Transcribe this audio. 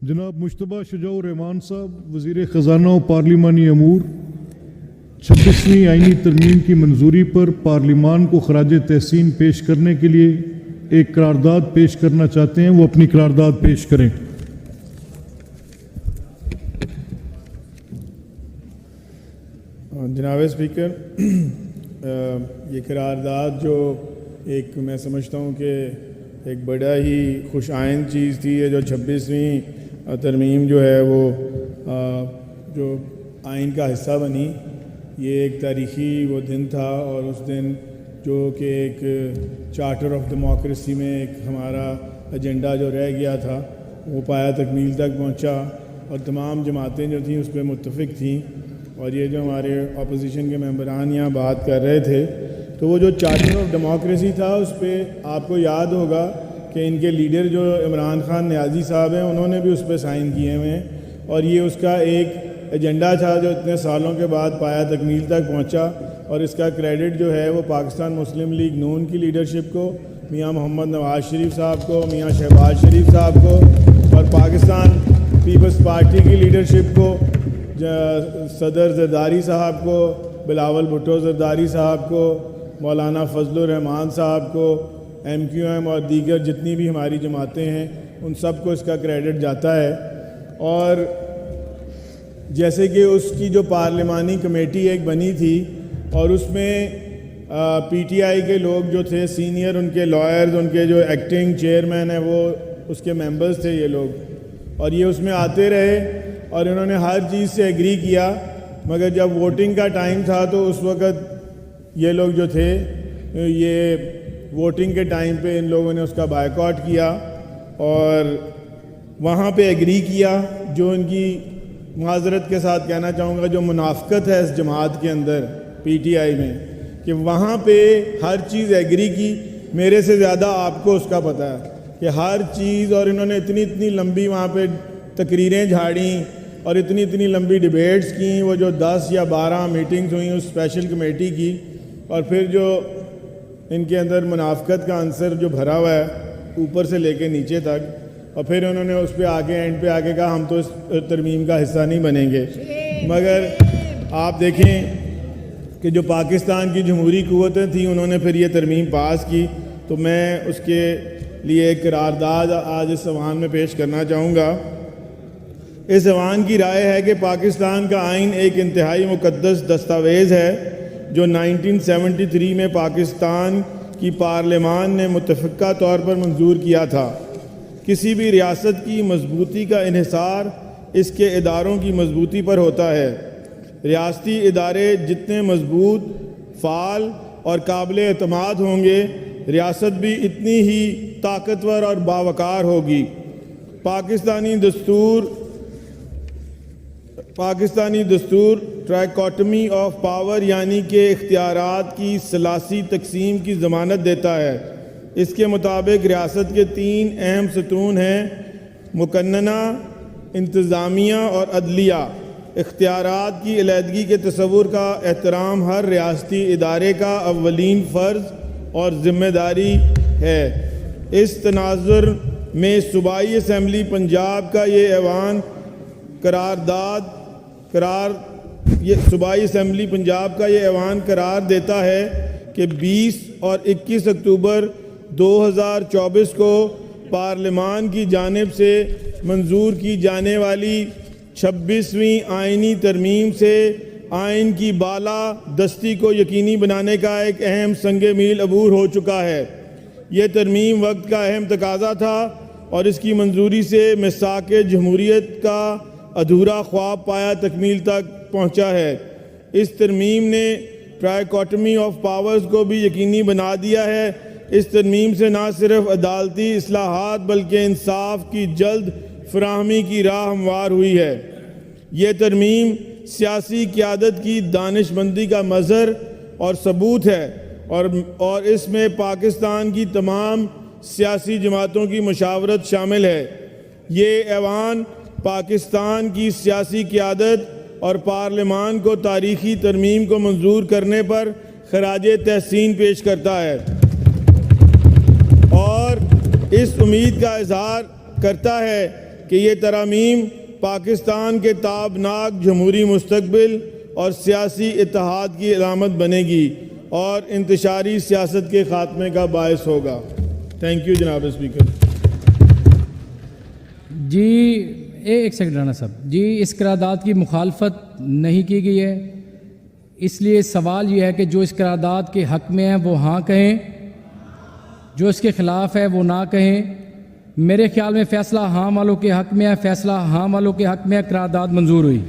جناب مشتبہ شجاع الرحمان صاحب وزیر خزانہ و پارلیمانی امور 26ویں آئینی ترمیم کی منظوری پر پارلیمان کو خراج تحسین پیش کرنے کے لیے ایک قرارداد پیش کرنا چاہتے ہیں، وہ اپنی قرارداد پیش کریں۔ جناب اسپیکر، یہ قرارداد جو ایک میں سمجھتا ہوں کہ ایک بڑا ہی خوش آئند چیز تھی، جو 26ویں ترمیم جو ہے وہ جو آئین کا حصہ بنی، یہ ایک تاریخی وہ دن تھا، اور اس دن جو کہ ایک چارٹر آف ڈیموکریسی میں ایک ہمارا ایجنڈا جو رہ گیا تھا وہ پایا تکمیل تک پہنچا، اور تمام جماعتیں جو تھیں اس پہ متفق تھیں۔ اور یہ جو ہمارے اپوزیشن کے ممبران یہاں بات کر رہے تھے، تو وہ جو چارٹر آف ڈیموکریسی تھا اس پہ آپ کو یاد ہوگا کہ ان کے لیڈر جو عمران خان نیازی صاحب ہیں، انہوں نے بھی اس پہ سائن کیے ہوئے ہیں، اور یہ اس کا ایک ایجنڈا تھا جو اتنے سالوں کے بعد پایا تکمیل تک پہنچا، اور اس کا کریڈٹ جو ہے وہ پاکستان مسلم لیگ نون کی لیڈرشپ کو، میاں محمد نواز شریف صاحب کو، میاں شہباز شریف صاحب کو، اور پاکستان پیپلز پارٹی کی لیڈرشپ کو، صدر زرداری صاحب کو، بلاول بھٹو زرداری صاحب کو، مولانا فضل الرحمان صاحب کو، ایم کیو ایم اور دیگر جتنی بھی ہماری جماعتیں ہیں ان سب کو اس کا کریڈٹ جاتا ہے۔ اور جیسے کہ اس کی جو پارلیمانی کمیٹی ایک بنی تھی، اور اس میں پی ٹی آئی کے لوگ جو تھے سینئر، ان کے لائرز، ان کے جو ایکٹنگ چیئرمین ہیں وہ اس کے ممبرز تھے یہ لوگ، اور یہ اس میں آتے رہے اور انہوں نے ہر چیز سے ایگری کیا، مگر جب ووٹنگ کا ٹائم تھا تو اس وقت یہ لوگ جو تھے یہ ووٹنگ کے ٹائم پہ ان لوگوں نے اس کا بائیکاٹ کیا، اور وہاں پہ ایگری کیا۔ جو ان کی معذرت کے ساتھ کہنا چاہوں گا جو منافقت ہے اس جماعت کے اندر پی ٹی آئی میں، کہ وہاں پہ ہر چیز ایگری کی، میرے سے زیادہ آپ کو اس کا پتہ ہے کہ ہر چیز، اور انہوں نے اتنی لمبی وہاں پہ تقریریں جھاڑیں اور اتنی لمبی ڈیبیٹس کیں، وہ جو 10 یا 12 میٹنگز ہوئیں اس اسپیشل کمیٹی کی، اور پھر جو ان کے اندر منافقت کا عنصر جو بھرا ہوا ہے اوپر سے لے کے نیچے تک، اور پھر انہوں نے اس پہ آگے اینڈ پہ آگے کہا ہم تو اس ترمیم کا حصہ نہیں بنیں گے۔ مگر آپ دیکھیں کہ جو پاکستان کی جمہوری قوتیں تھیں انہوں نے پھر یہ ترمیم پاس کی، تو میں اس کے لیے ایک قرارداد آج اس ایوان میں پیش کرنا چاہوں گا۔ اس ایوان کی رائے ہے کہ پاکستان کا آئین ایک انتہائی مقدس دستاویز ہے جو 1973 میں پاکستان کی پارلیمان نے متفقہ طور پر منظور کیا تھا۔ کسی بھی ریاست کی مضبوطی کا انحصار اس کے اداروں کی مضبوطی پر ہوتا ہے۔ ریاستی ادارے جتنے مضبوط، فعال اور قابل اعتماد ہوں گے، ریاست بھی اتنی ہی طاقتور اور باوقار ہوگی۔ پاکستانی دستور ٹرائیکوٹمی آف پاور یعنی کہ اختیارات کی ثلاثی تقسیم کی ضمانت دیتا ہے۔ اس کے مطابق ریاست کے 3 اہم ستون ہیں: مقننہ، انتظامیہ اور عدلیہ۔ اختیارات کی علیحدگی کے تصور کا احترام ہر ریاستی ادارے کا اولین فرض اور ذمہ داری ہے۔ اس تناظر میں صوبائی اسمبلی پنجاب کا یہ ایوان قرار دیتا ہے کہ 20 اور 21 اکتوبر 2024 کو پارلیمان کی جانب سے منظور کی جانے والی 26ویں آئینی ترمیم سے آئین کی بالا دستی کو یقینی بنانے کا ایک اہم سنگ میل عبور ہو چکا ہے۔ یہ ترمیم وقت کا اہم تقاضا تھا، اور اس کی منظوری سے میثاق جمہوریت کا ادھورا خواب پایا تکمیل تک پہنچا ہے۔ اس ترمیم نے ٹرائیکوٹمی آف پاورز کو بھی یقینی بنا دیا ہے۔ اس ترمیم سے نہ صرف عدالتی اصلاحات بلکہ انصاف کی جلد فراہمی کی راہ ہموار ہوئی ہے۔ یہ ترمیم سیاسی قیادت کی دانش مندی کا مظہر اور ثبوت ہے، اور اس میں پاکستان کی تمام سیاسی جماعتوں کی مشاورت شامل ہے۔ یہ ایوان پاکستان کی سیاسی قیادت اور پارلیمان کو تاریخی ترمیم کو منظور کرنے پر خراج تحسین پیش کرتا ہے، اور اس امید کا اظہار کرتا ہے کہ یہ ترامیم پاکستان کے تابناک جمہوری مستقبل اور سیاسی اتحاد کی علامت بنے گی اور انتشاری سیاست کے خاتمے کا باعث ہوگا۔ تھینک یو جناب اسپیکر۔ جی ایک سیکنڈ رانا صاحب، جی اس قرارداد کی مخالفت نہیں کی گئی ہے، اس لیے سوال یہ ہے کہ جو اس قرارداد کے حق میں ہیں وہ ہاں کہیں، جو اس کے خلاف ہے وہ نہ کہیں۔ میرے خیال میں فیصلہ ہاں والوں کے حق میں ہے، فیصلہ ہاں والوں کے حق میں ہے، قرارداد منظور ہوئی۔